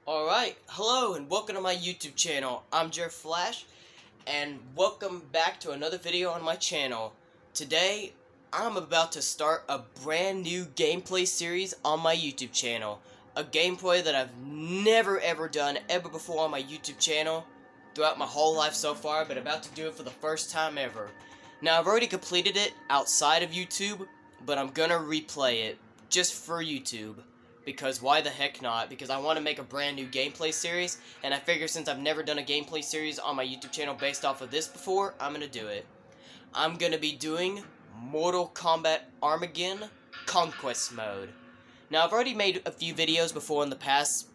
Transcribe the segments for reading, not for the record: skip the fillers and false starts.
Alright, hello and welcome to my YouTube channel. I'm Jer Flash, and welcome back to another video on my channel. Today, I'm about to start a brand new gameplay series on my YouTube channel. A gameplay that I've never ever done ever before on my YouTube channel throughout my whole life so far, but about to do it for the first time ever. Now, I've already completed it outside of YouTube, but I'm gonna replay it just for YouTube. Because why the heck not? Because I want to make a brand new gameplay series, and I figure since I've never done a gameplay series on my YouTube channel based off of this before, I'm going to do it. I'm going to be doing Mortal Kombat Armageddon Conquest mode. Now, I've already made a few videos before in the past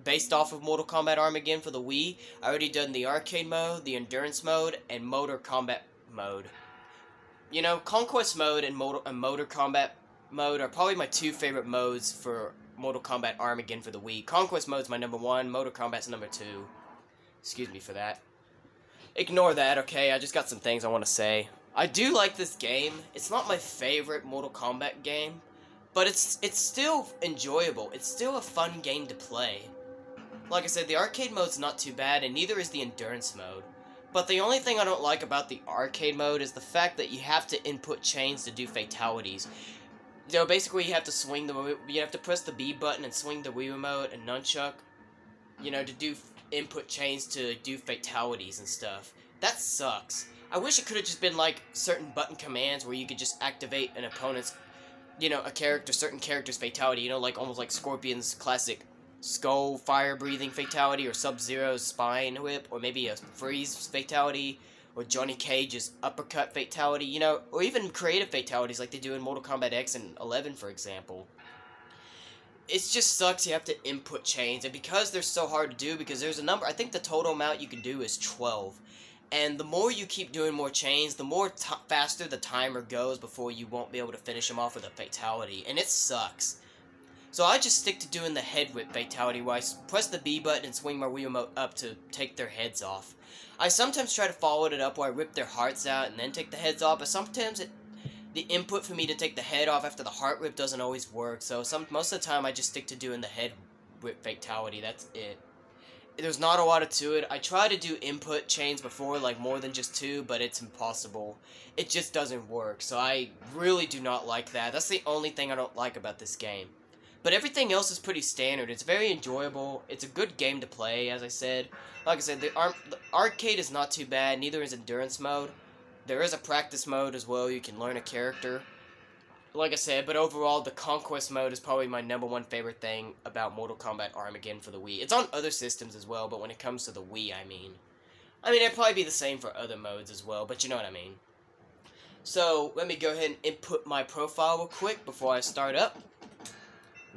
based off of Mortal Kombat Armageddon for the Wii. I already done the arcade mode, the endurance mode, and motor combat mode. You know, Conquest mode and motor combat mode are probably my two favorite modes for Mortal Kombat Armageddon for the Wii. Conquest mode's my number one, Motor Combat's number two. Excuse me for that. Ignore that, okay? I just got some things I want to say. I do like this game. It's not my favorite Mortal Kombat game, but it's still enjoyable. It's still a fun game to play. Like I said, the arcade mode's not too bad, and neither is the endurance mode. But the only thing I don't like about the arcade mode is the fact that you have to input chains to do fatalities. So basically you have to press the B button and swing the Wii remote and nunchuck, you know, to do input chains to do fatalities and stuff. That sucks. I wish it could have just been like certain button commands where you could just activate an opponent's, you know, certain character's fatality, you know, like almost like Scorpion's classic skull fire breathing fatality, or Sub-Zero's spine whip, or maybe a freeze fatality, or Johnny Cage's uppercut fatality, you know, or even creative fatalities like they do in Mortal Kombat X and 11, for example. It just sucks you have to input chains, and because they're so hard to do, because there's a number, I think the total amount you can do is 12. And the more you keep doing more chains, the more faster the timer goes before you won't be able to finish them off with a fatality, and it sucks. So I just stick to doing the head whip fatality, where I press the B button and swing my Wii remote up to take their heads off. I sometimes try to follow it up where I rip their hearts out and then take the heads off, but sometimes the input for me to take the head off after the heart rip doesn't always work, so most of the time I just stick to doing the head whip fatality, that's it. There's not a lot to it. I tried to do input chains before, like more than just two, but it's impossible. It just doesn't work, so I really do not like that. That's the only thing I don't like about this game. But everything else is pretty standard. It's very enjoyable. It's a good game to play, as I said. Like I said, the arcade is not too bad. Neither is endurance mode. There is a practice mode as well. You can learn a character. Like I said, but overall, the Conquest mode is probably my number one favorite thing about Mortal Kombat Armageddon for the Wii. It's on other systems as well, but when it comes to the Wii, I mean, it'd probably be the same for other modes as well, but you know what I mean. So, let me go ahead and input my profile real quick before I start up.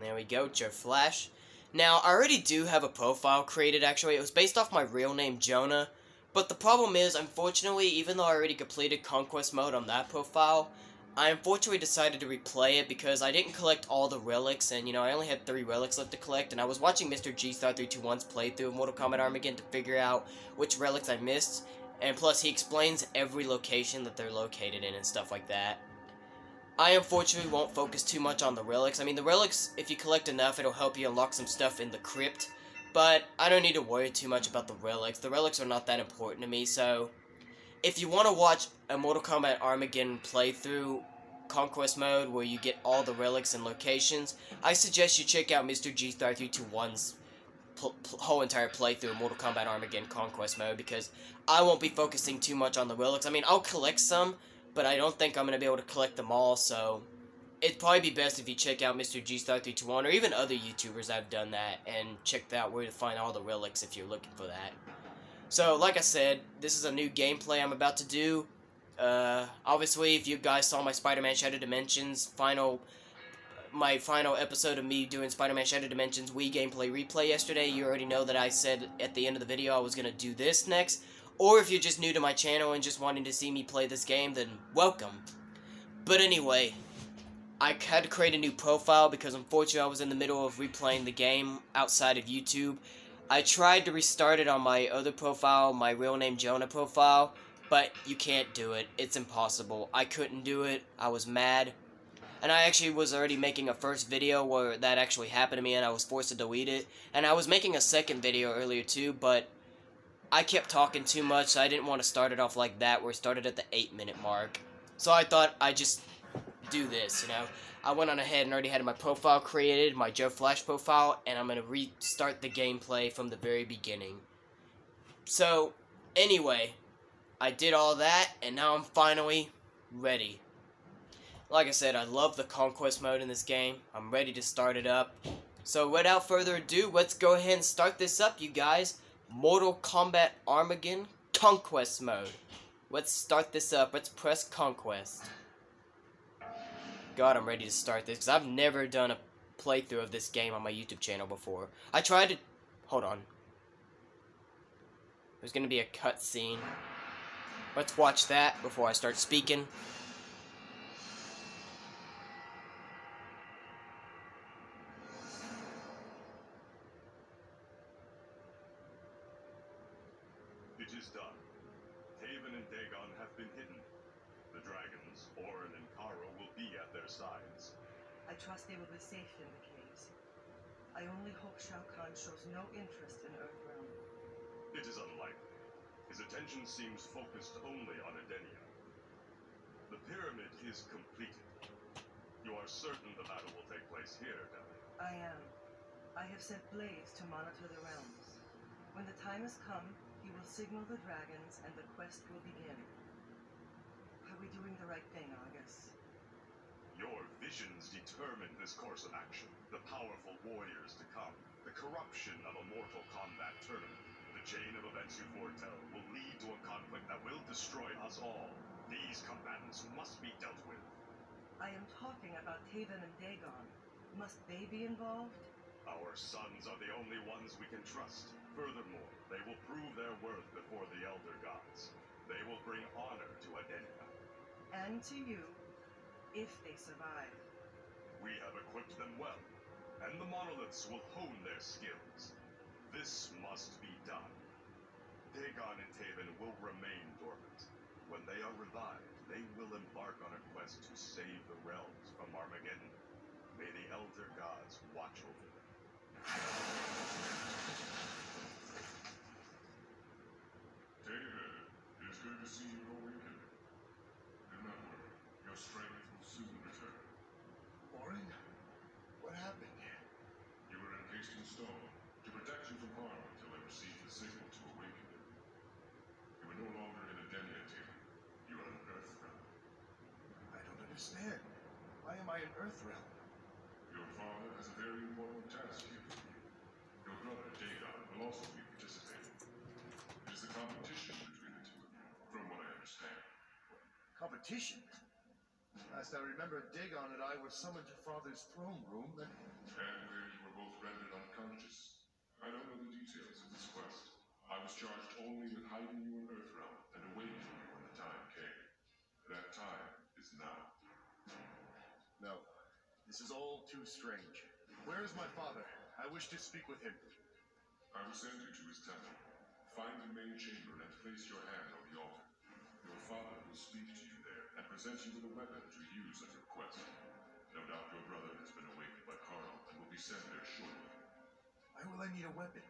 There we go, Jer Flash. Now, I already do have a profile created, actually. It was based off my real name, Jonah. But the problem is, unfortunately, even though I already completed Conquest mode on that profile, I unfortunately decided to replay it because I didn't collect all the relics, and, you know, I only had 3 relics left to collect, and I was watching Mr. G-Star321's playthrough of Mortal Kombat Armageddon to figure out which relics I missed, and plus, he explains every location that they're located in and stuff like that. I unfortunately won't focus too much on the relics. I mean, the relics, if you collect enough, it'll help you unlock some stuff in the crypt. But I don't need to worry too much about the relics. The relics are not that important to me, so if you want to watch a Mortal Kombat Armageddon playthrough Conquest mode where you get all the relics and locations, I suggest you check out Mr. G-Star321's whole entire playthrough of Mortal Kombat Armageddon Conquest mode, because I won't be focusing too much on the relics. I mean, I'll collect some, but I don't think I'm going to be able to collect them all, so it'd probably be best if you check out Mr. G-Star321 or even other YouTubers that have done that, and check out where to find all the relics if you're looking for that. So, like I said, this is a new gameplay I'm about to do. Obviously, if you guys saw my Spider-Man Shattered Dimensions my final episode of me doing Spider-Man Shattered Dimensions Wii gameplay replay yesterday, you already know that I said at the end of the video I was going to do this next. Or if you're just new to my channel and just wanting to see me play this game, then welcome. But anyway, I had to create a new profile because unfortunately I was in the middle of replaying the game outside of YouTube. I tried to restart it on my other profile, my real name Jonah profile, but you can't do it. It's impossible. I couldn't do it. I was mad. And I actually was already making a first video where that actually happened to me and I was forced to delete it. And I was making a second video earlier too, but I kept talking too much, so I didn't want to start it off like that, where it started at the 8-minute mark. So I thought I'd just do this, you know. I went on ahead and already had my profile created, my Joe Flash profile, and I'm going to restart the gameplay from the very beginning. So, anyway, I did all that, and now I'm finally ready. Like I said, I love the Conquest mode in this game. I'm ready to start it up. So without further ado, let's go ahead and start this up, you guys. Mortal Kombat Armageddon Conquest mode. Let's start this up. Let's press Conquest. God, I'm ready to start this, because I've never done a playthrough of this game on my YouTube channel before. I tried to... Hold on. There's going to be a cutscene. Let's watch that before I start speaking. It is done. Haven and Dagon have been hidden. The dragons, Orin and Karo, will be at their sides. I trust they will be safe in the caves. I only hope Shao Kahn shows no interest in Earthrealm. It is unlikely. His attention seems focused only on Edenia. The pyramid is completed. You are certain the battle will take place here, Deli? I am. I have sent Blaze to monitor the realms. When the time has come, he will signal the dragons and the quest will begin. Are we doing the right thing, Argus? Your visions determine this course of action. The powerful warriors to come. The corruption of a Mortal Kombat tournament. The chain of events you foretell will lead to a conflict that will destroy us all. These combatants must be dealt with. I am talking about Haven and Dagon. Must they be involved? Our sons are the only ones we can trust. Furthermore, they will prove their worth before the Elder Gods. They will bring honor to Edenia. And to you, if they survive. We have equipped them well, and the monoliths will hone their skills. This must be done. Dagon and Taven will remain dormant. When they are revived, they will embark on a quest to save the realms from Armageddon. May the Elder Gods watch over them. David, it is good to see you awakened. Remember, your strength will soon return. Orin? What happened? You were encased in stone to protect you from harm until I received the signal to awaken you. You are no longer in Edenia, David. You are in Earthrealm. I don't understand. Why am I in Earthrealm? Your father has a very important task here for you. Your brother, Dagon, will also be participating. It is a competition between the two of you, from what I understand. Competition? Last I remember, Dagon and I were summoned to Father's throne room, and... And where you were both rendered unconscious. I don't know the details of this quest. I was charged only with hiding you in Earthrealm and awaiting you when the time came. That time is now. No. This is all too strange. Where is my father? I wish to speak with him. I will send you to his temple. Find the main chamber and place your hand on the altar. Your father will speak to you there and present you with a weapon to use at your quest. No doubt your brother has been awakened by Carl and will be sent there shortly. Why will I need a weapon?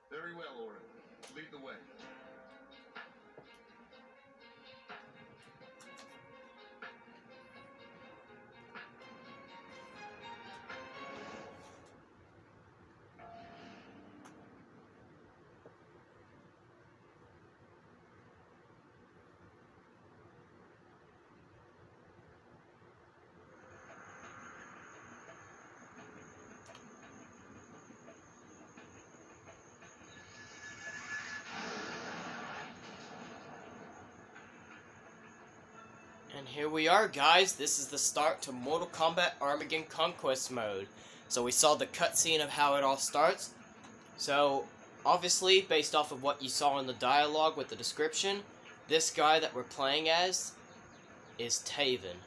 Very well, Orin. Lead the way. And here we are, guys. This is the start to Mortal Kombat Armageddon Conquest mode. So we saw the cutscene of how it all starts. So, obviously, based off of what you saw in the dialogue with the description, this guy that we're playing as is Taven.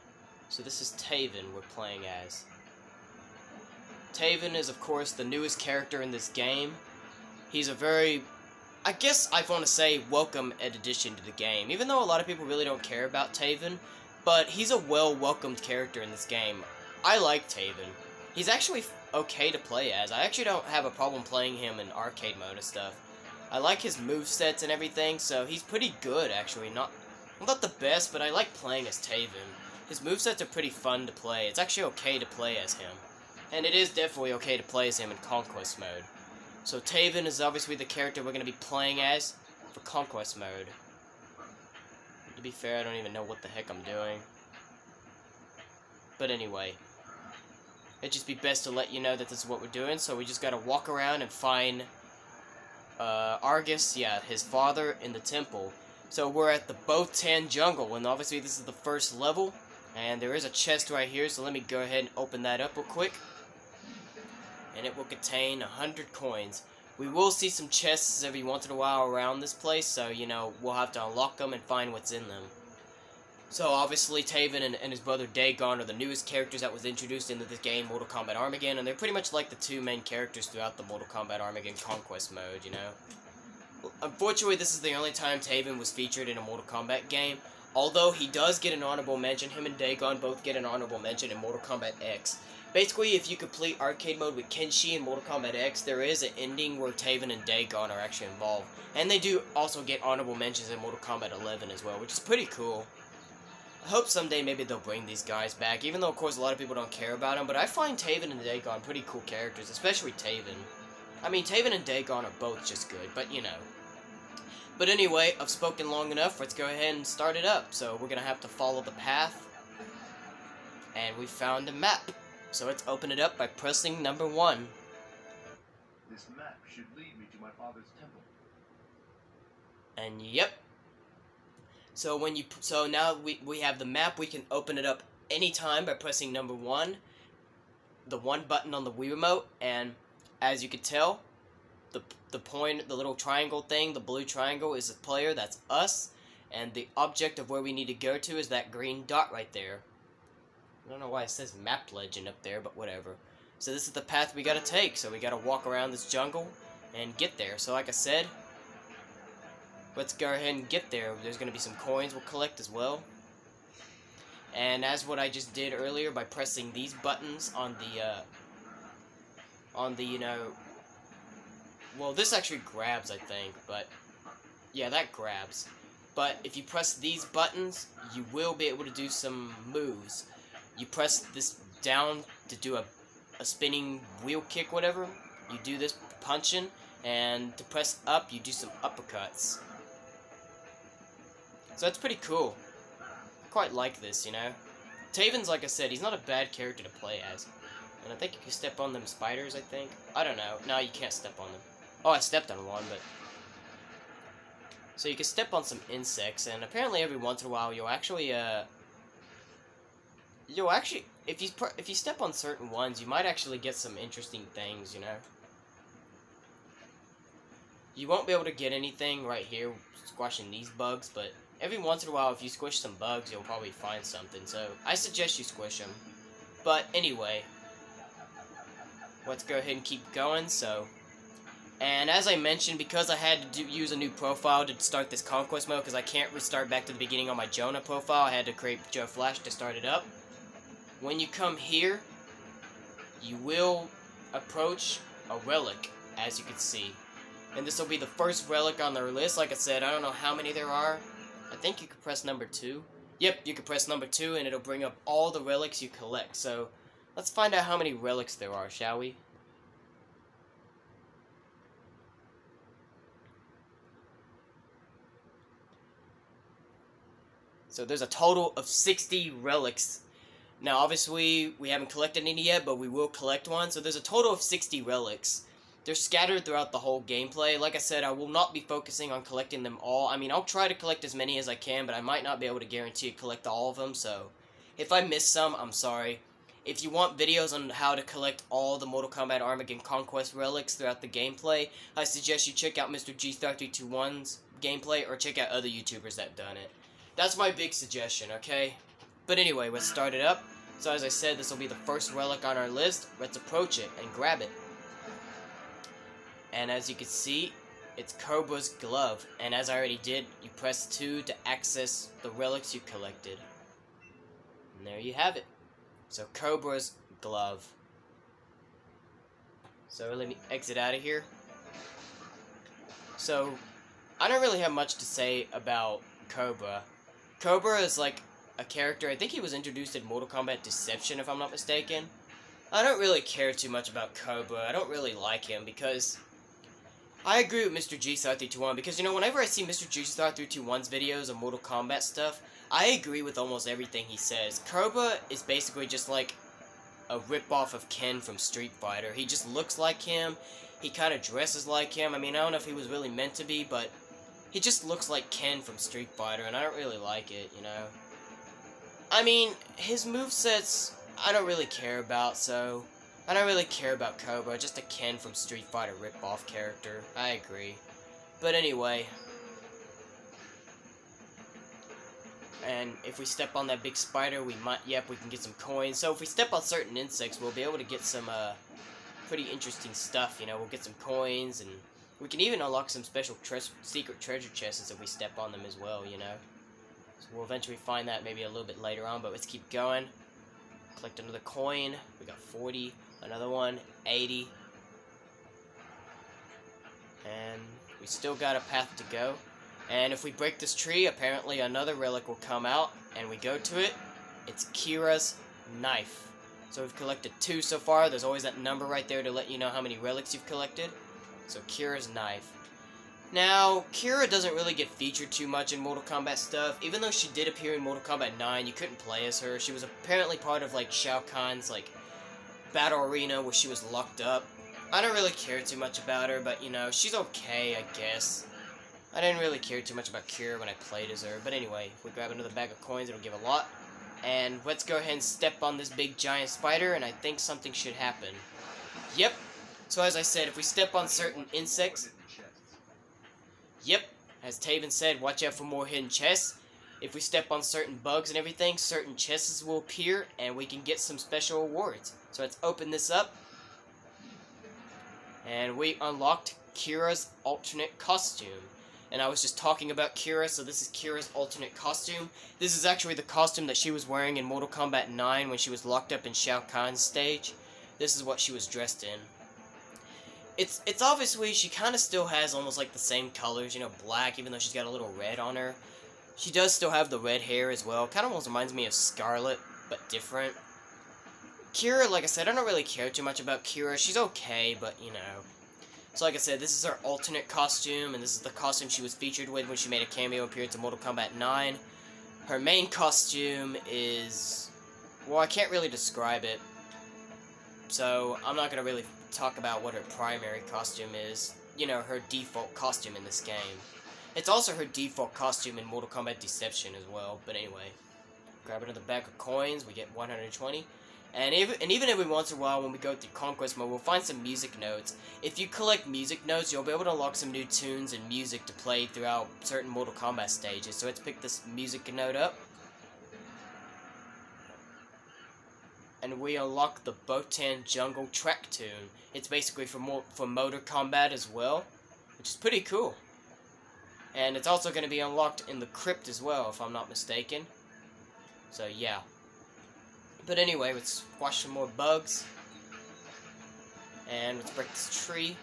So this is Taven we're playing as. Taven is, of course, the newest character in this game. He's a very, I guess I want to say, welcome addition to the game. Even though a lot of people really don't care about Taven, but he's a well-welcomed character in this game. I like Taven. He's actually okay to play as. I actually don't have a problem playing him in arcade mode and stuff. I like his movesets and everything, so he's pretty good, actually. Not the best, but I like playing as Taven. His movesets are pretty fun to play. It's actually okay to play as him. And it is definitely okay to play as him in Conquest mode. So Taven is obviously the character we're going to be playing as for Conquest mode. To be fair, I don't even know what the heck I'm doing. But anyway, it'd just be best to let you know that this is what we're doing. So we just got to walk around and find Argus, yeah, his father, in the temple. So we're at the Botan jungle, and obviously this is the first level. And there is a chest right here, so let me go ahead and open that up real quick. And it will contain 100 coins. We will see some chests every once in a while around this place, so, you know, we'll have to unlock them and find what's in them. So, obviously, Taven and his brother Dagon are the newest characters that was introduced into this game, Mortal Kombat Armageddon, and they're pretty much like the two main characters throughout the Mortal Kombat Armageddon Conquest mode, you know? Unfortunately, this is the only time Taven was featured in a Mortal Kombat game, although he does get an honorable mention. Him and Dagon both get an honorable mention in Mortal Kombat X. Basically, if you complete arcade mode with Kenshi in Mortal Kombat X, there is an ending where Taven and Dagon are actually involved. And they do also get honorable mentions in Mortal Kombat 11 as well, which is pretty cool. I hope someday maybe they'll bring these guys back, even though of course a lot of people don't care about them, but I find Taven and Dagon pretty cool characters, especially Taven. I mean, Taven and Dagon are both just good, but you know. But anyway, I've spoken long enough, let's go ahead and start it up. So we're going to have to follow the path, and we found a map. So let's open it up by pressing number 1. This map should lead me to my father's temple. And yep. So now we have the map. We can open it up anytime by pressing number 1, the 1 button on the Wii remote, and as you can tell, the point, the little triangle thing, the blue triangle is the player, that's us, and the object of where we need to go to is that green dot right there. I don't know why it says map legend up there, but whatever. So this is the path we gotta take, so we gotta walk around this jungle and get there. So like I said, let's go ahead and get there. There's gonna be some coins we'll collect as well. And as what I just did earlier by pressing these buttons on the, you know, well, this actually grabs, I think, but yeah, that grabs. But if you press these buttons, you will be able to do some moves. You press this down to do a spinning wheel kick, whatever. You do this punching, and to press up, you do some uppercuts. So that's pretty cool. I quite like this, you know. Taven's, like I said, he's not a bad character to play as. And I think you can step on them spiders, I think. I don't know. No, you can't step on them. Oh, I stepped on one, but... So you can step on some insects, and apparently every once in a while you'll actually, if you step on certain ones, you might actually get some interesting things, you know? You won't be able to get anything right here squashing these bugs, but every once in a while if you squish some bugs, you'll probably find something, so I suggest you squish them. But anyway, let's go ahead and keep going, so... And as I mentioned, because I had to use a new profile to start this Conquest mode, because I can't restart back to the beginning on my Jonah profile, I had to create Joe Flash to start it up. When you come here, you will approach a relic, as you can see. And this will be the first relic on their list. Like I said, I don't know how many there are. I think you can press number 2. Yep, you can press number 2, and it'll bring up all the relics you collect. So, let's find out how many relics there are, shall we? So there's a total of 60 relics. Now, obviously, we haven't collected any yet, but we will collect one. So there's a total of 60 relics. They're scattered throughout the whole gameplay. Like I said, I will not be focusing on collecting them all. I mean, I'll try to collect as many as I can, but I might not be able to guarantee to collect all of them. So if I miss some, I'm sorry. If you want videos on how to collect all the Mortal Kombat Armageddon Conquest relics throughout the gameplay, I suggest you check out Mr. G3321's gameplay or check out other YouTubers that have done it. That's my big suggestion, okay? But anyway, let's start it up. So as I said, this will be the first relic on our list. Let's approach it and grab it. And as you can see, it's Cobra's glove. And as I already did, you press 2 to access the relics you collected. And there you have it. So Cobra's glove. So let me exit out of here. So I don't really have much to say about Cobra. Cobra is like a character, I think he was introduced in Mortal Kombat Deception, if I'm not mistaken. I don't really care too much about Cobra. I don't really like him because I agree with Mr. G321 because, you know, whenever I see Mr. G321's videos of Mortal Kombat stuff, I agree with almost everything he says. Cobra is basically just like a ripoff of Ken from Street Fighter. He just looks like him. He kind of dresses like him. I mean, I don't know if he was really meant to be, but he just looks like Ken from Street Fighter, and I don't really like it, you know? I mean, his movesets, I don't really care about, so I don't really care about Cobra, just a Ken from Street Fighter ripoff character. I agree. But anyway, and if we step on that big spider, we might, yep, we can get some coins. So if we step on certain insects, we'll be able to get some pretty interesting stuff, you know. We'll get some coins, and we can even unlock some special secret treasure chests if we step on them as well, you know. So we'll eventually find that maybe a little bit later on, but let's keep going. Collect another coin. We got 40. Another one. 80. And we still got a path to go. And if we break this tree, apparently another relic will come out, and we go to it. It's Kira's knife. So we've collected 2 so far. There's always that number right there to let you know how many relics you've collected. So Kira's knife. Now, Kira doesn't really get featured too much in Mortal Kombat stuff. Even though she did appear in Mortal Kombat 9, you couldn't play as her. She was apparently part of, like, Shao Kahn's, like, battle arena where she was locked up. I don't really care too much about her, but, you know, she's okay, I guess. I didn't really care too much about Kira when I played as her. But anyway, if we grab another bag of coins, it'll give a lot. And let's go ahead and step on this big giant spider, and I think something should happen. Yep. So as I said, if we step on certain insects... Yep, as Taven said, watch out for more hidden chests. If we step on certain bugs and everything, certain chests will appear, and we can get some special rewards. So let's open this up. And we unlocked Kira's alternate costume. And I was just talking about Kira, so this is Kira's alternate costume. This is actually the costume that she was wearing in Mortal Kombat 9 when she was locked up in Shao Kahn's stage. This is what she was dressed in. It's obviously, she kind of still has almost like the same colors, you know, black, even though she's got a little red on her. She does still have the red hair as well. Kind of almost reminds me of Scarlet, but different. Kira, like I said, I don't really care too much about Kira. She's okay, but, you know. So like I said, this is her alternate costume, and this is the costume she was featured with when she made a cameo appearance in Mortal Kombat 9. Her main costume is... well, I can't really describe it. So, I'm not going to really talk about what her primary costume is. You know, her default costume in this game. It's also her default costume in Mortal Kombat Deception as well. But anyway, grab another bag of coins. We get 120. And even every once in a while when we go through Conquest mode, we'll find some music notes. If you collect music notes, you'll be able to unlock some new tunes and music to play throughout certain Mortal Kombat stages. So let's pick this music note up. And we unlock the Botan Jungle track tune. It's basically for Motor Combat as well, which is pretty cool. And it's also going to be unlocked in the crypt as well, if I'm not mistaken. So yeah. But anyway, let's squash some more bugs. And let's break this tree.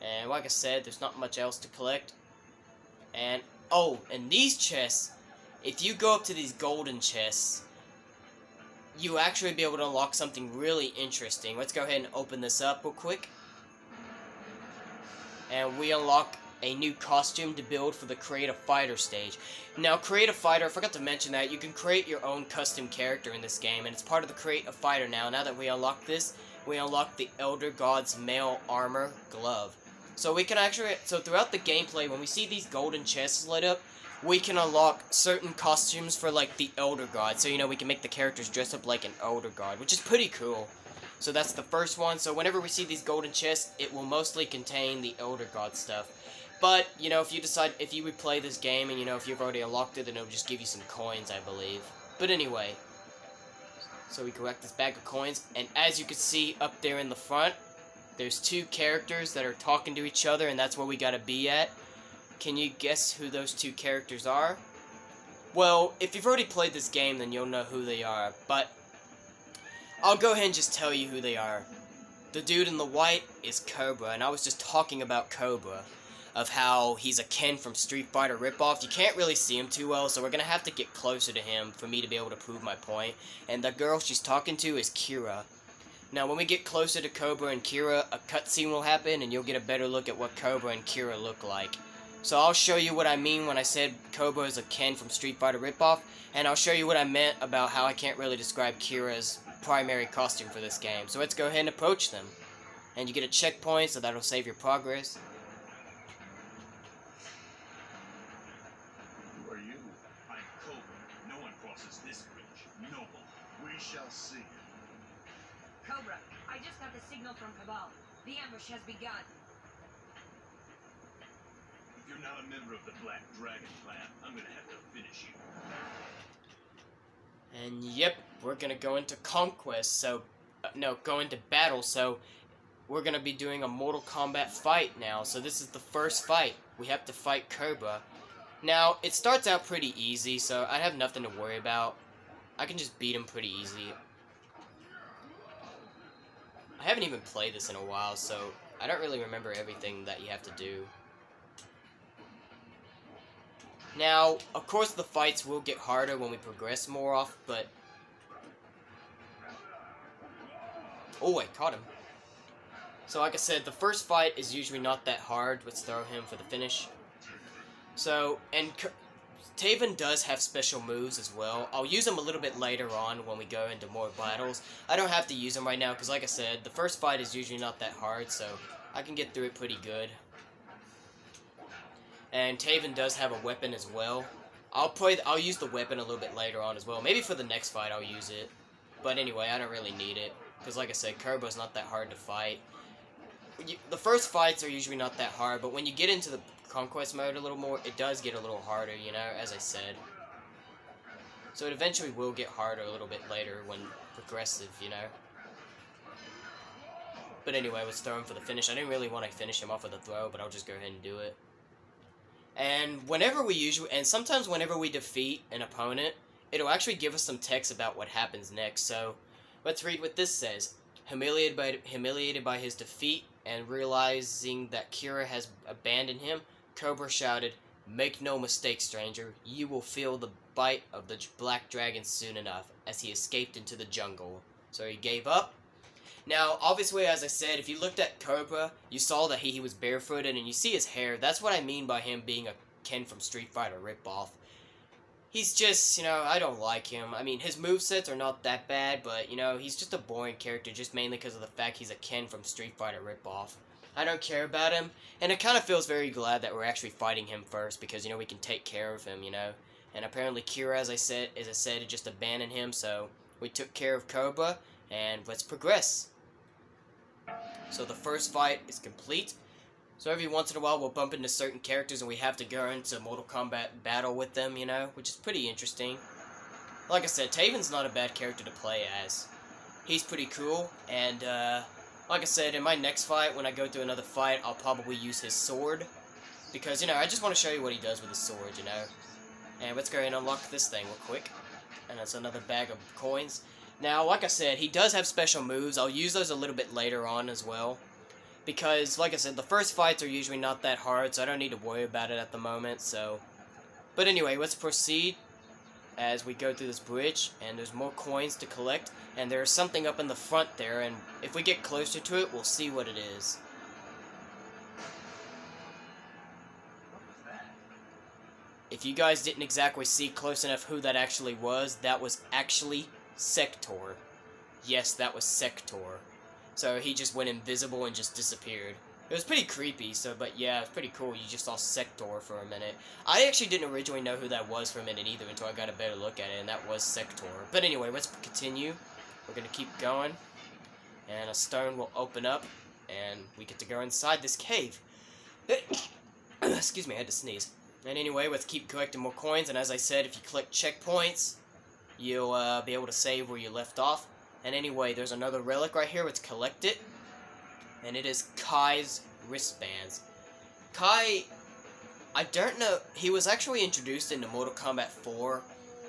And like I said, there's not much else to collect. And, oh, and these chests, if you go up to these golden chests, you actually be able to unlock something really interesting. Let's go ahead and open this up real quick. And we unlock a new costume to build for the Create a Fighter stage. Now, Create a Fighter, I forgot to mention that, you can create your own custom character in this game, and it's part of the Create a Fighter now. Now that we unlock this, we unlock the Elder God's Mail Armor Glove. So we can actually, so throughout the gameplay, when we see these golden chests lit up, we can unlock certain costumes for, like, the Elder God. So, you know, we can make the characters dress up like an Elder God, which is pretty cool. So that's the first one. So whenever we see these golden chests, it will mostly contain the Elder God stuff. But, you know, if you decide, if you replay this game and, you know, if you've already unlocked it, then it'll just give you some coins, I believe. But anyway, so we collect this bag of coins, and as you can see up there in the front, there's 2 characters that are talking to each other, and that's where we gotta be at. Can you guess who those 2 characters are? Well, if you've already played this game, then you'll know who they are, but I'll go ahead and just tell you who they are. The dude in the white is Cobra, and I was just talking about Cobra, of how he's a Ken from Street Fighter ripoff. You can't really see him too well, so we're gonna have to get closer to him for me to be able to prove my point. And the girl she's talking to is Kira. Now, when we get closer to Cobra and Kira, a cutscene will happen, and you'll get a better look at what Cobra and Kira look like. So I'll show you what I mean when I said Cobra is a Ken from Street Fighter ripoff, and I'll show you what I meant about how I can't really describe Kira's primary costume for this game. So let's go ahead and approach them. And you get a checkpoint, so that'll save your progress. Who are you? I'm Cobra. No one crosses this bridge. Noble. We shall see. Cobra, I just got the signal from Cabal. The ambush has begun. If you're not a member of the Black Dragon clan, I'm gonna have to finish you. And yep, we're gonna go into Conquest, so... no, go into battle, so... we're gonna be doing a Mortal Kombat fight now, so this is the first fight. We have to fight Cobra. Now, it starts out pretty easy, so I have nothing to worry about. I can just beat him pretty easy. I haven't even played this in a while, so I don't really remember everything that you have to do. Now, of course the fights will get harder when we progress more off, but... oh, I caught him. So like I said, the first fight is usually not that hard. Let's throw him for the finish. So, and Taven does have special moves as well. I'll use them a little bit later on when we go into more battles. I don't have to use them right now because like I said, the first fight is usually not that hard, so I can get through it pretty good. And Taven does have a weapon as well. I'll use the weapon a little bit later on as well. Maybe for the next fight I'll use it. But anyway, I don't really need it. Because like I said, Kobo's not that hard to fight. The first fights are usually not that hard, but when you get into the Conquest mode a little more, it does get a little harder, you know, as I said. So it eventually will get harder a little bit later when progressive, you know. But anyway, let's throw him for the finish. I didn't really want to finish him off with a throw, but I'll just go ahead and do it. And sometimes whenever we defeat an opponent, it'll actually give us some text about what happens next. So let's read what this says. Humiliated by his defeat and realizing that Kira has abandoned him, Cobra shouted, "Make no mistake, stranger, you will feel the bite of the Black Dragon soon enough," as he escaped into the jungle. So he gave up. Now, obviously, as I said, if you looked at Cobra, you saw that he was barefooted, and you see his hair. That's what I mean by him being a Ken from Street Fighter ripoff. He's just, you know, I don't like him. I mean, his movesets are not that bad, but, you know, he's just a boring character, just mainly because of the fact he's a Ken from Street Fighter ripoff. I don't care about him, and it kind of feels very glad that we're actually fighting him first, because, you know, we can take care of him, you know. And apparently Kira, as I said, just abandoned him, so we took care of Cobra, and let's progress. So the first fight is complete. So every once in a while we'll bump into certain characters and we have to go into Mortal Kombat battle with them, you know, which is pretty interesting. Like I said, Taven's not a bad character to play as. He's pretty cool, and like I said, in my next fight, when I go through another fight, I'll probably use his sword. Because, you know, I just want to show you what he does with his sword, you know. And let's go ahead and unlock this thing real quick. And that's another bag of coins. Now, like I said, he does have special moves. I'll use those a little bit later on as well. Because, like I said, the first fights are usually not that hard, so I don't need to worry about it at the moment, so... But anyway, let's proceed as we go through this bridge, and there's more coins to collect, and there's something up in the front there, and if we get closer to it, we'll see what it is. If you guys didn't exactly see close enough who that actually was, that was actually Sector. Yes, that was Sector. So he just went invisible and just disappeared. It was pretty creepy, so, but yeah, it's pretty cool. You just saw Sector for a minute. I actually didn't originally know who that was for a minute either until I got a better look at it, and that was Sector. But anyway, let's continue. We're gonna keep going, and a stone will open up, and we get to go inside this cave. Excuse me, I had to sneeze. And anyway, let's keep collecting more coins, and as I said, if you collect checkpoints, you'll be able to save where you left off. And anyway, there's another relic right here. Let's collect it. And it is Kai's wristbands. Kai I don't know, he was actually introduced into Mortal Kombat 4,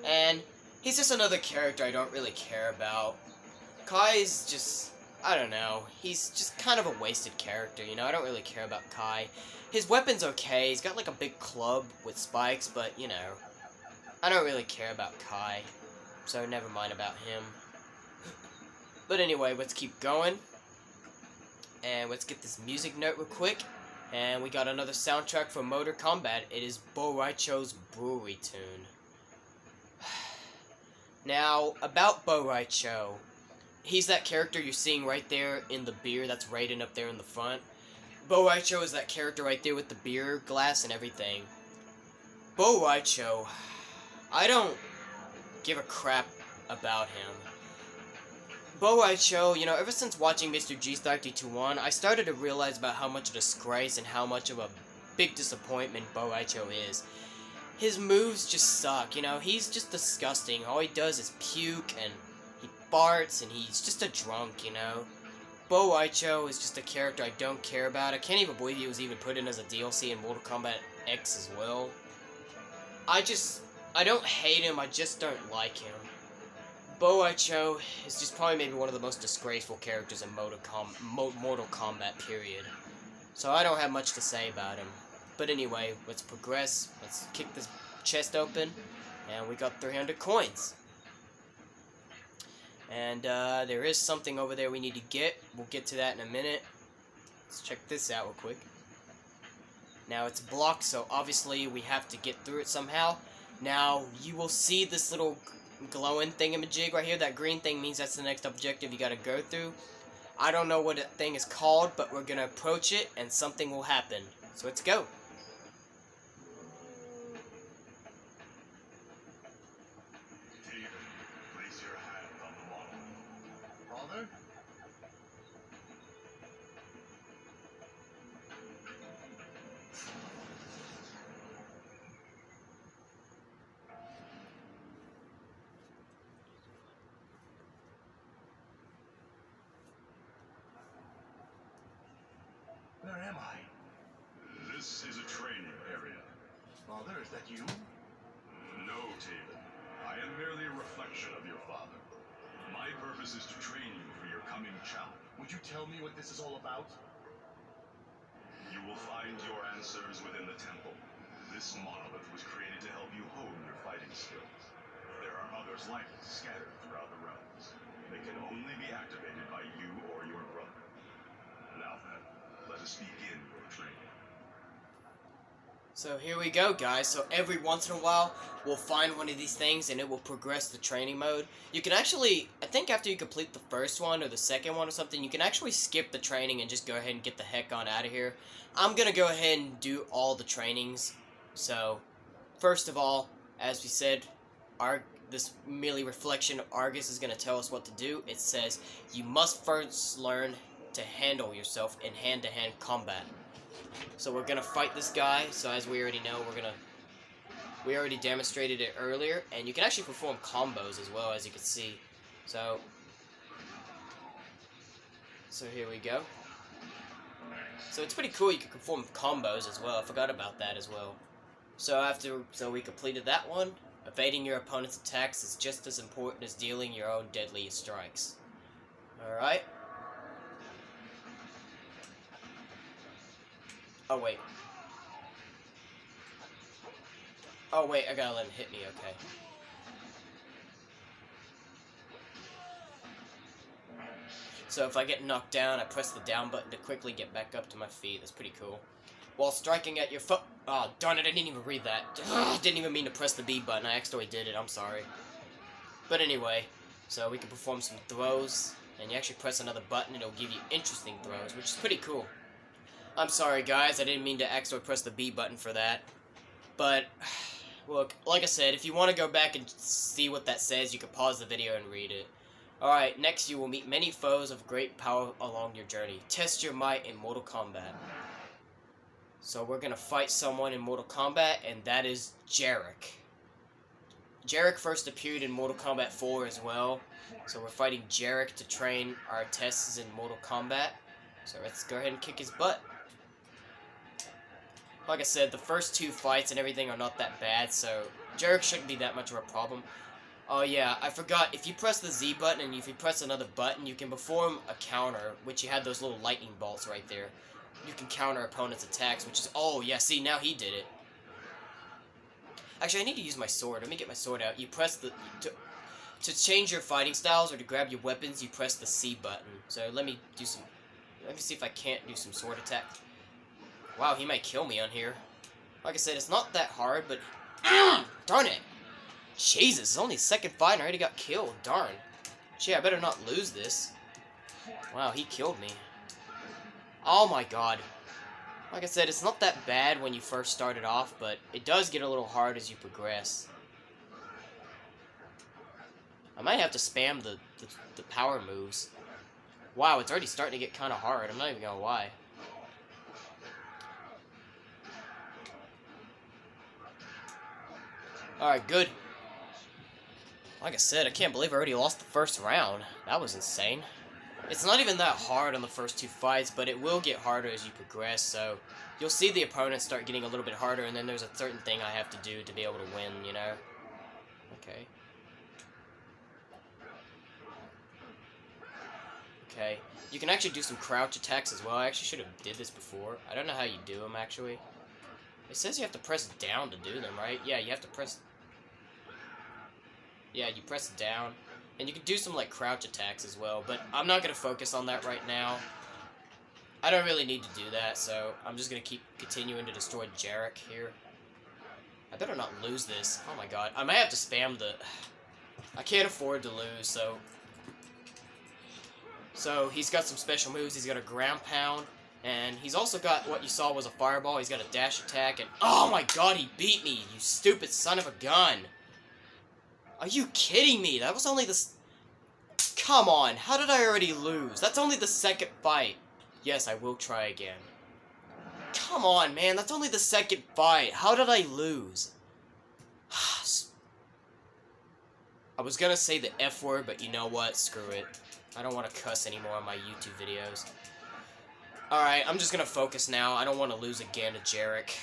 and he's just another character I don't really care about. Kai's just, I don't know, he's just kind of a wasted character, you know, I don't really care about Kai. His weapon's okay, he's got like a big club with spikes, but, you know, I don't really care about Kai, so never mind about him. But anyway, let's keep going, and let's get this music note real quick. And we got another soundtrack for Mortal Kombat. It is Bo' Rai Cho's Brewery tune. Now, about Bo' Rai Cho, he's that character you're seeing right there in the beer that's rated up there in the front. Bo' Rai Cho is that character right there with the beer glass and everything. Bo' Rai Cho, I don't give a crap about him. Bo' Rai Cho, you know, ever since watching Mr. G's 32-1, I started to realize about how much a disgrace and how much of a big disappointment Bo' Rai Cho is. His moves just suck, you know, he's just disgusting. All he does is puke, and he farts, and he's just a drunk, you know. Bo' Rai Cho is just a character I don't care about. I can't even believe he was even put in as a DLC in Mortal Kombat X as well. I don't hate him, I just don't like him. Bo' Rai Cho is just probably maybe one of the most disgraceful characters in Mortal Kombat, period. So I don't have much to say about him. But anyway, let's progress. Let's kick this chest open. And we got 300 coins. And there is something over there we need to get. We'll get to that in a minute. Let's check this out real quick. Now it's blocked, so obviously we have to get through it somehow. Now you will see this little glowing thingamajig right here. That green thing means that's the next objective you gotta go through. I don't know what that thing is called, but we're gonna approach it and something will happen. So let's go. David, place your hand on the model. Father? Where am I? This is a training area. Father, is that you? No, Taven. I am merely a reflection of your father. My purpose is to train you for your coming challenge. Would you tell me what this is all about? You will find your answers within the temple. This monolith was created to help you hone your fighting skills. There are others like it scattered throughout the realms. They can only be activated by you or your brother. Now then, let us begin your training. So here we go, guys. So every once in a while, we'll find one of these things and it will progress the training mode. You can actually, I think after you complete the first one or the second one or something, you can actually skip the training and just go ahead and get the heck on out of here. I'm going to go ahead and do all the trainings. So, first of all, as we said, this merely reflection of Argus is going to tell us what to do. It says, you must first learn to handle yourself in hand-to-hand combat. So we're gonna fight this guy. So as we already know, we already demonstrated it earlier, and you can actually perform combos as well, as you can see. So here we go. So it's pretty cool. You can perform combos as well. I forgot about that as well. So we completed that one. Evading your opponent's attacks is just as important as dealing your own deadly strikes. All right. Oh, wait. Oh, wait, I gotta let him hit me, okay. So if I get knocked down, I press the down button to quickly get back up to my feet. That's pretty cool. While striking at your foot... Oh, darn it, I didn't even read that. Didn't even mean to press the B button. I accidentally did it, I'm sorry. But anyway, so we can perform some throws, and you actually press another button, and it'll give you interesting throws, which is pretty cool. I'm sorry, guys. I didn't mean to accidentally press the B button for that. But, look, like I said, if you want to go back and see what that says, you can pause the video and read it. Alright, next you will meet many foes of great power along your journey. Test your might in Mortal Kombat. So we're going to fight someone in Mortal Kombat, and that is Jarek. Jarek first appeared in Mortal Kombat 4 as well. So we're fighting Jarek to train our tests in Mortal Kombat. So let's go ahead and kick his butt. Like I said, the first 2 fights and everything are not that bad, so Jarek shouldn't be that much of a problem. Oh yeah, I forgot, if you press the Z button and if you press another button, you can perform a counter, which you had those little lightning bolts right there. You can counter opponents' attacks, which is, oh yeah, see, now he did it. Actually, I need to use my sword. Let me get my sword out. You press the, to change your fighting styles or to grab your weapons, you press the C button. So let me see if I can't do some sword attack. Wow, he might kill me on here. Like I said, it's not that hard, but darn it. Jesus, it's only the second fight and I already got killed. Darn. Gee, I better not lose this. Wow, he killed me. Oh my god. Like I said, it's not that bad when you first started off, but it does get a little hard as you progress. I might have to spam the power moves. Wow, it's already starting to get kind of hard. I'm not even gonna lie. Alright, good. Like I said, I can't believe I already lost the first round. That was insane. It's not even that hard on the first 2 fights, but it will get harder as you progress, so you'll see the opponents start getting a little bit harder, and then there's a certain thing I have to do to be able to win, you know? Okay. Okay. You can actually do some crouch attacks as well. I actually should have did this before. I don't know how you do them, actually. It says you have to press down to do them, right? Yeah, you have to press... Yeah, you press down. And you can do some, like, crouch attacks as well, but I'm not going to focus on that right now. I don't really need to do that, so I'm just going to keep continuing to destroy Jarek here. I better not lose this. Oh my god. I might have to spam the... I can't afford to lose, so... So, he's got some special moves. He's got a ground pound, and he's also got what you saw was a fireball. He's got a dash attack, and... Oh my god, he beat me, you stupid son of a gun! Are you kidding me? That was only the... Come on, how did I already lose? That's only the second fight. Yes, I will try again. Come on, man, that's only the second fight. How did I lose? I was gonna say the F word, but you know what? Screw it. I don't want to cuss anymore on my YouTube videos. Alright, I'm just gonna focus now. I don't want to lose again to Jarek.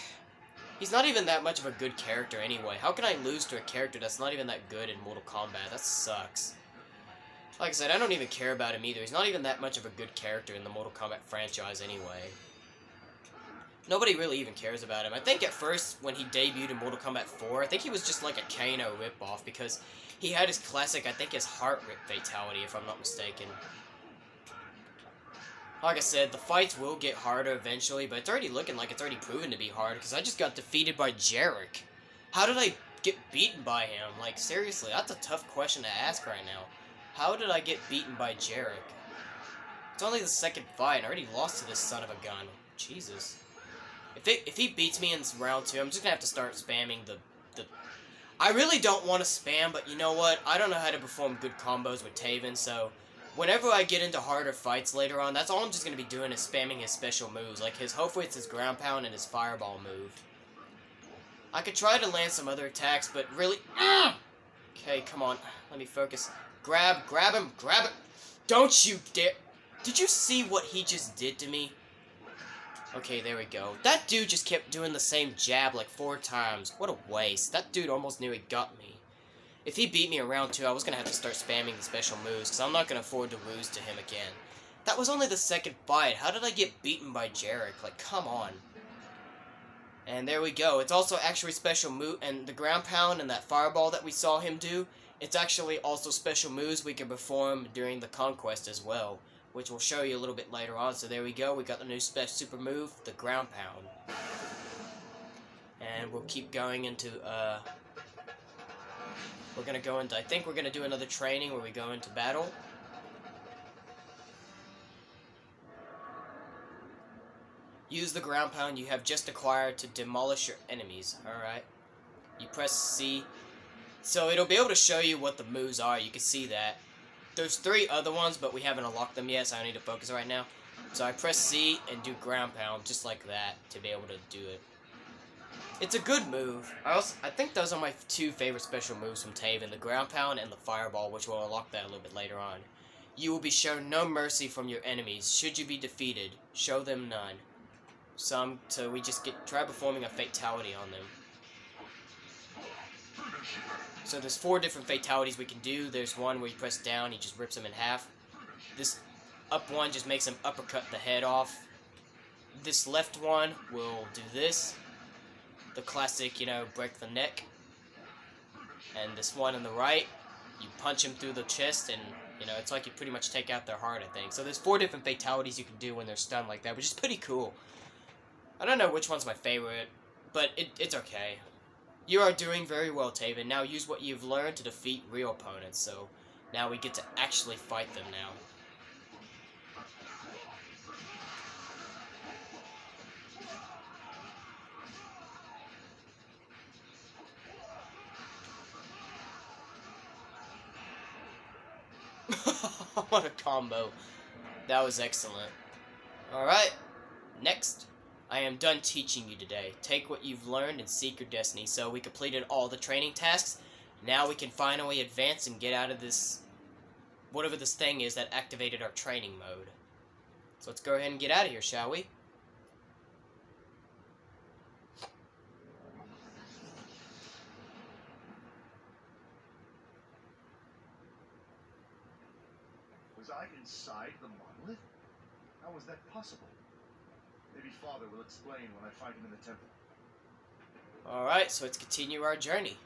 He's not even that much of a good character anyway. How can I lose to a character that's not even that good in Mortal Kombat? That sucks. Like I said, I don't even care about him either. He's not even that much of a good character in the Mortal Kombat franchise anyway. Nobody really even cares about him. I think at first, when he debuted in Mortal Kombat 4, I think he was just like a Kano ripoff, because he had his classic, I think his heart rip fatality, if I'm not mistaken. Like I said, the fights will get harder eventually, but it's already looking like it's already proven to be hard, because I just got defeated by Jarek. How did I get beaten by him? Like, seriously, that's a tough question to ask right now. How did I get beaten by Jarek? It's only the second fight, and I already lost to this son of a gun. Jesus. If he beats me in round 2, I'm just gonna have to start spamming the... I really don't want to spam, but you know what? I don't know how to perform good combos with Taven, so... Whenever I get into harder fights later on, that's all I'm just going to be doing is spamming his special moves. Like, hopefully it's his ground pound and his fireball move. I could try to land some other attacks, but really... Okay, come on. Let me focus. Grab him, grab it. Don't you dare... Did you see what he just did to me? Okay, there we go. That dude just kept doing the same jab like 4 times. What a waste. That dude almost nearly got me. If he beat me in round 2, I was going to have to start spamming the special moves, because I'm not going to afford to lose to him again. That was only the second fight. How did I get beaten by Jarek? Like, come on. And there we go. It's also actually special move, and the ground pound and that fireball that we saw him do, it's actually also special moves we can perform during the Konquest as well, which we'll show you a little bit later on. So there we go. We got the new super move, the ground pound. And we'll keep going into, we're going to go into, I think we're going to do another training where we go into battle. Use the ground pound you have just acquired to demolish your enemies. Alright. You press C. So it'll be able to show you what the moves are. You can see that. There's 3 other ones, but we haven't unlocked them yet, so I need to focus right now. So I press C and do ground pound just like that to be able to do it. It's a good move. I think those are my 2 favorite special moves from Taven, the ground pound and the fireball, which will unlock that a little bit later on. You will be shown no mercy from your enemies. Should you be defeated, show them none. so we just try performing a fatality on them. So there's 4 different fatalities we can do. There's one where you press down, he just rips them in half. This up one just makes him uppercut the head off. This left one will do this. The classic, you know, break the neck. And this one on the right, you punch him through the chest and, you know, it's like you pretty much take out their heart, I think. So there's 4 different fatalities you can do when they're stunned like that, which is pretty cool. I don't know which one's my favorite, but it's okay. You are doing very well, Taven. Now use what you've learned to defeat real opponents. So now we get to actually fight them now. What a combo. That was excellent. Alright, next. I am done teaching you today. Take what you've learned and seek your destiny. So we completed all the training tasks. Now we can finally advance and get out of this, whatever this thing is that activated our training mode. So let's go ahead and get out of here, shall we? Was I inside the monolith? How was that possible? Maybe Father will explain when I find him in the temple. Alright, so let's continue our journey.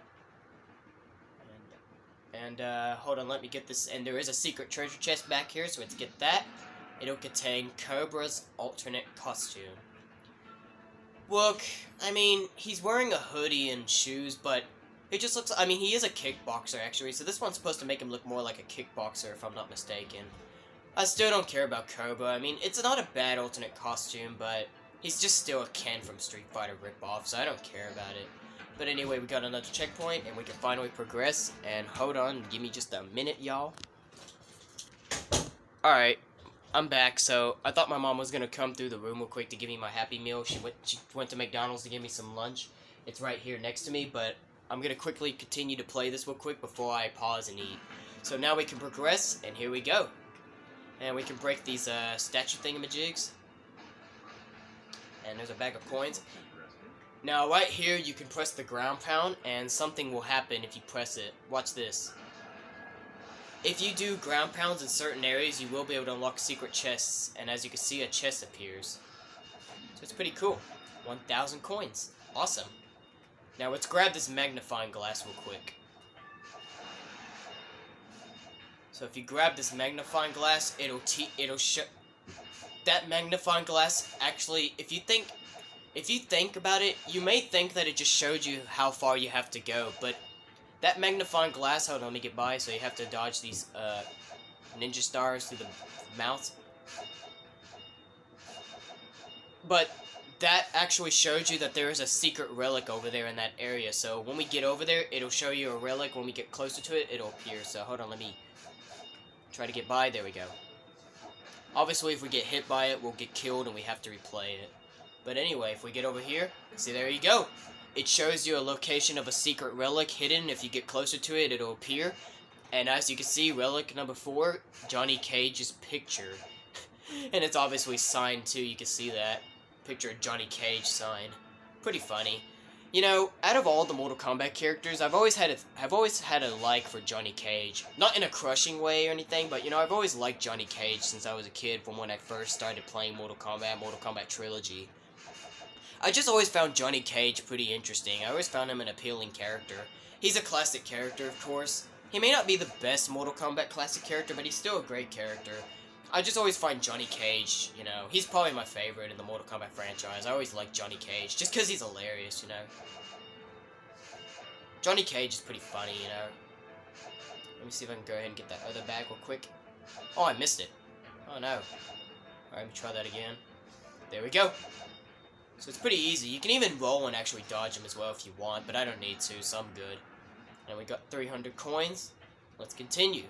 And hold on, let me get this. And there is a secret treasure chest back here, so let's get that. It'll contain Cobra's alternate costume. Look, I mean, he's wearing a hoodie and shoes, but he just looks, I mean, he is a kickboxer, actually, so this one's supposed to make him look more like a kickboxer, if I'm not mistaken. I still don't care about Cobra. I mean, it's not a bad alternate costume, but he's just still a Ken from Street Fighter ripoff, so I don't care about it. But anyway, we got another checkpoint, and we can finally progress. And hold on, give me just a minute, y'all. Alright, I'm back. So, I thought my mom was going to come through the room real quick to give me my Happy Meal. She went to McDonald's to give me some lunch. It's right here next to me, but I'm going to quickly continue to play this real quick before I pause and eat. So now we can progress, and here we go. And we can break these statue thingamajigs. And there's a bag of coins. Now, right here, you can press the ground pound, and something will happen if you press it. Watch this. If you do ground pounds in certain areas, you will be able to unlock secret chests. And as you can see, a chest appears. So it's pretty cool. 1,000 coins. Awesome. Now, let's grab this magnifying glass real quick. So if you grab this magnifying glass, it'll show that magnifying glass. Actually, if you think about it, you may think that it just showed you how far you have to go, but that magnifying glass, hold on, let me get by, so you have to dodge these ninja stars through the mouth. But that actually shows you that there is a secret relic over there in that area, so when we get over there, it'll show you a relic. When we get closer to it, it'll appear. So hold on, let me try to get by. There we go. Obviously, if we get hit by it, we'll get killed and we have to replay it. But anyway, if we get over here, see, there you go. It shows you a location of a secret relic hidden. If you get closer to it, it'll appear. And as you can see, relic number 4, Johnny Cage's picture. And it's obviously signed too, you can see that. Picture of Johnny Cage signed. Pretty funny. You know, out of all the Mortal Kombat characters, I've always had a like for Johnny Cage. Not in a crushing way or anything, but you know, I've always liked Johnny Cage since I was a kid, from when I first started playing Mortal Kombat Trilogy. I just always found Johnny Cage pretty interesting. I always found him an appealing character. He's a classic character, of course. He may not be the best Mortal Kombat classic character, but he's still a great character. I just always find Johnny Cage, you know, he's probably my favorite in the Mortal Kombat franchise. I always like Johnny Cage, just because he's hilarious, you know. Johnny Cage is pretty funny, you know. Let me see if I can go ahead and get that other bag real quick. Oh, I missed it. Oh, no. Alright, let me try that again. There we go. So it's pretty easy. You can even roll and actually dodge them as well if you want, but I don't need to, so I'm good. And we got 300 coins. Let's continue.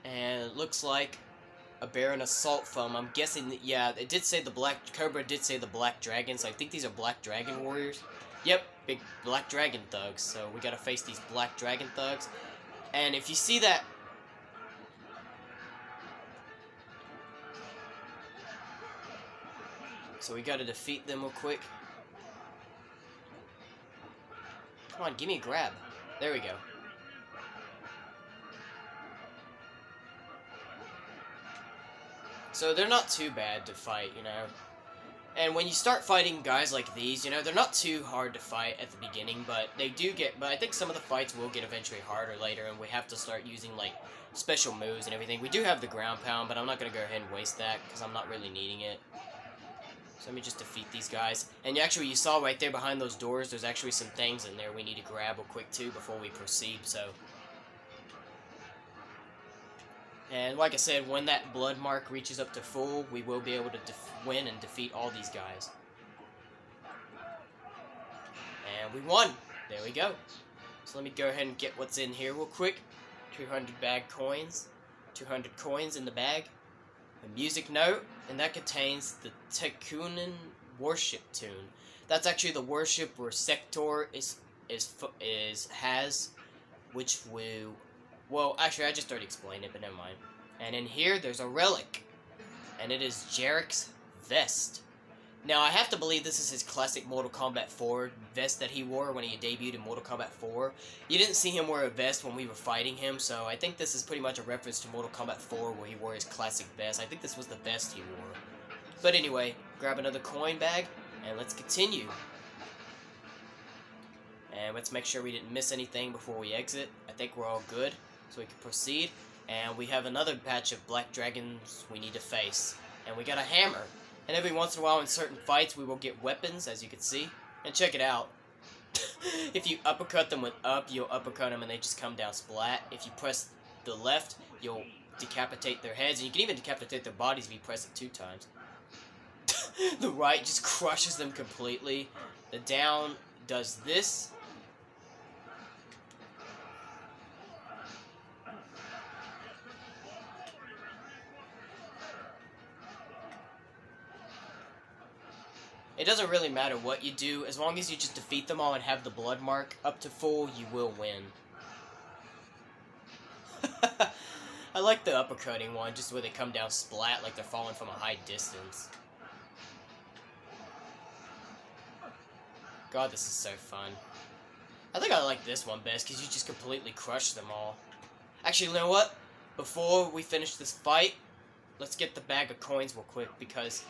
And it looks like a Baron Assault Foam. I'm guessing that, yeah, it did say the Black Cobra did say the Black Dragons. I think these are Black Dragon Warriors. Yep, big Black Dragon thugs. So we gotta face these Black Dragon thugs. And if you see that... So we gotta defeat them real quick. Come on, give me a grab. There we go. So they're not too bad to fight, you know. And when you start fighting guys like these, you know, they're not too hard to fight at the beginning, but they do get... But I think some of the fights will get eventually harder later, and we have to start using, like, special moves and everything. We do have the ground pound, but I'm not going to go ahead and waste that, because I'm not really needing it. So let me just defeat these guys. And actually, you saw right there behind those doors, there's actually some things in there we need to grab real quick, too, before we proceed, so... And like I said, when that blood mark reaches up to full, we will be able to win and defeat all these guys. And we won! There we go. So let me go ahead and get what's in here real quick. 200 bag coins. 200 coins in the bag. A music note, and that contains the Tekunin worship tune. That's actually the worship where Sector has, which will... Well, actually, I just already explained it, but never mind. And in here, there's a relic. And it is Jarek's vest. Now, I have to believe this is his classic Mortal Kombat 4 vest that he wore when he debuted in Mortal Kombat 4. You didn't see him wear a vest when we were fighting him, so I think this is pretty much a reference to Mortal Kombat 4 where he wore his classic vest. I think this was the vest he wore. But anyway, grab another coin bag, and let's continue. And let's make sure we didn't miss anything before we exit. I think we're all good. So we can proceed, and we have another batch of black dragons we need to face, and we got a hammer, and every once in a while in certain fights we will get weapons, as you can see, and check it out. If you uppercut them with up, you'll uppercut them and they just come down splat. If you press the left, you'll decapitate their heads, and you can even decapitate their bodies if you press it 2 times. The right just crushes them completely. The down does this. It doesn't really matter what you do, as long as you just defeat them all and have the blood mark up to full, you will win. I like the uppercutting one, just where they come down splat like they're falling from a high distance. God, this is so fun. I think I like this one best, because you just completely crush them all. Actually, you know what? Before we finish this fight, let's get the bag of coins real quick, because...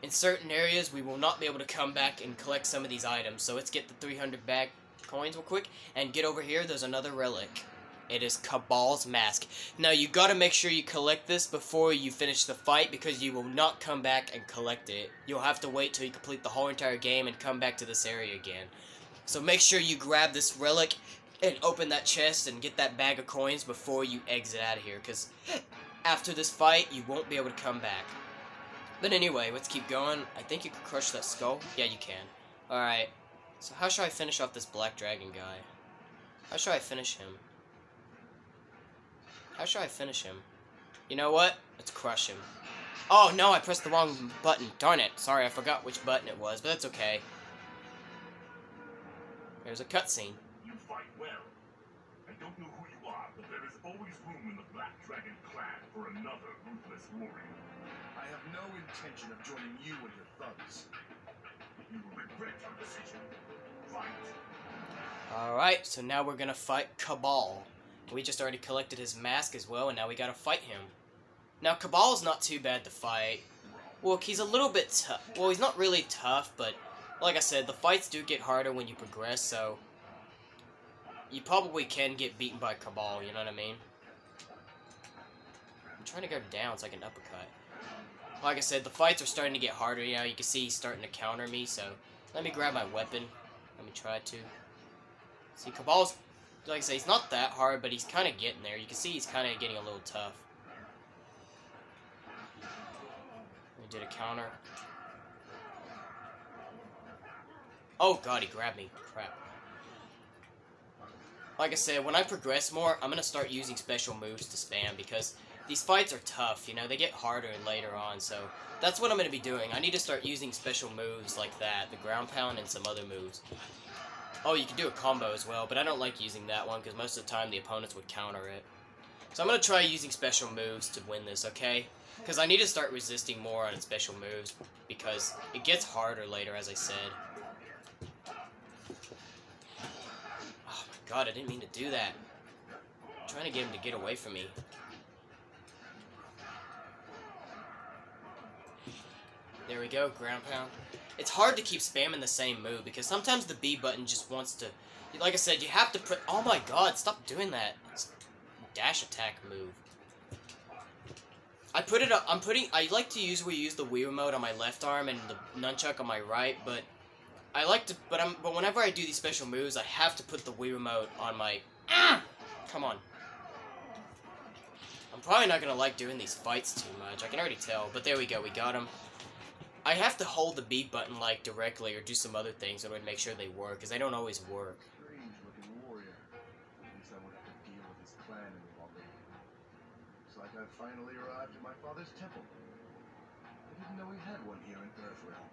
in certain areas, we will not be able to come back and collect some of these items. So let's get the 300 bag coins real quick. And get over here, there's another relic. It is Cabal's mask. Now, you gotta make sure you collect this before you finish the fight, because you will not come back and collect it. You'll have to wait till you complete the whole entire game and come back to this area again. So make sure you grab this relic and open that chest and get that bag of coins before you exit out of here. Because after this fight, you won't be able to come back. But anyway, let's keep going. I think you can crush that skull. Yeah, you can. Alright. So how should I finish off this black dragon guy? How should I finish him? How should I finish him? You know what? Let's crush him. Oh, no, I pressed the wrong button. Darn it. Sorry, I forgot which button it was, but that's okay. There's a cutscene. You fight well. I don't know who you are, but there is always room in the Black Dragon clan for another ruthless warrior. I have no intention of joining you and your thugs. You will regret your decision. Fight. Alright, so now we're gonna fight Cabal. We just already collected his mask as well, and now we gotta fight him. Now, Cabal's not too bad to fight. Well, he's a little bit tough. Well, he's not really tough, but like I said, the fights do get harder when you progress, so you probably can get beaten by Cabal, you know what I mean? I'm trying to go down so I can uppercut. Like I said, the fights are starting to get harder, you know, you can see he's starting to counter me, so let me grab my weapon. Let me try to. See, Cabal's, like I say, he's not that hard, but he's kind of getting there. You can see he's kind of getting a little tough. I did a counter. Oh god, he grabbed me. Crap. Like I said, when I progress more, I'm going to start using special moves to spam, because these fights are tough, you know, they get harder later on, so that's what I'm going to be doing. I need to start using special moves like that, the ground pound and some other moves. Oh, you can do a combo as well, but I don't like using that one because most of the time the opponents would counter it. So I'm going to try using special moves to win this, okay? Because I need to start resisting more on special moves because it gets harder later, as I said. Oh my god, I didn't mean to do that. I'm trying to get him to get away from me. There we go, ground pound. It's hard to keep spamming the same move because sometimes the B button just wants to... Like I said, you have to put... Oh my god, stop doing that. It's dash attack move. I put it up... I like to use the Wii remote on my left arm and the nunchuck on my right, but... I like to... But whenever I do these special moves, I have to put the Wii remote on my... Come on. I'm probably not gonna like doing these fights too much. I can already tell, but there we go, we got him. I have to hold the B button, like, directly or do some other things in order to make sure they work, because they don't always work. Strange-looking warrior. At least I won't have to deal with his clan any longer. Looks like I've finally arrived at my father's temple. I didn't know he had one here in Earthrealm.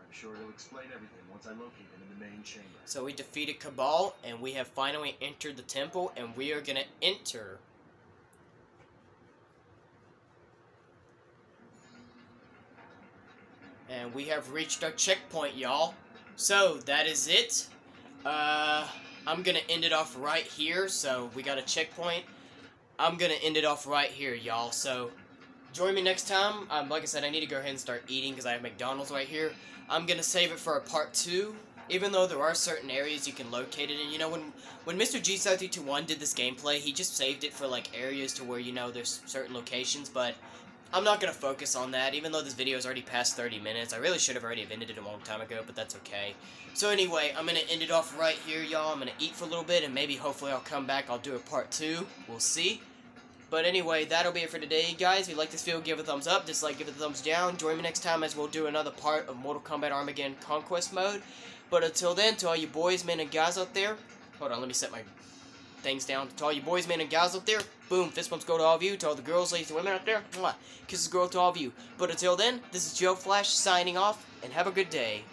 I'm sure he'll explain everything once I locate him in the main chamber. So we defeated Cabal, and we have finally entered the temple, and we are gonna enter... And we have reached our checkpoint, y'all. So, that is it. I'm gonna end it off right here. So, we got a checkpoint. I'm gonna end it off right here, y'all. So, join me next time. Like I said, I need to go ahead and start eating because I have McDonald's right here. I'm gonna save it for a part 2. Even though there are certain areas you can locate it in. You know, when Mr. G7321 did this gameplay, he just saved it for, like, areas to where, you know, there's certain locations. But... I'm not going to focus on that, even though this video is already past 30 minutes. I really should have already ended it a long time ago, but that's okay. So anyway, I'm going to end it off right here, y'all. I'm going to eat for a little bit, and maybe hopefully I'll come back. I'll do a part 2. We'll see. But anyway, that'll be it for today, guys. If you like this video, give it a thumbs up. Dislike, give it a thumbs down. Join me next time as we'll do another part of Mortal Kombat Armageddon Conquest mode. But until then, to all you boys, men, and guys out there... Hold on, let me set my... things down. To all you boys, men, and gals out there, boom, fist bumps go to all of you. To all the girls, ladies, and women out there, mwah, kisses girl to all of you. But until then, this is Joe Flash signing off, and have a good day.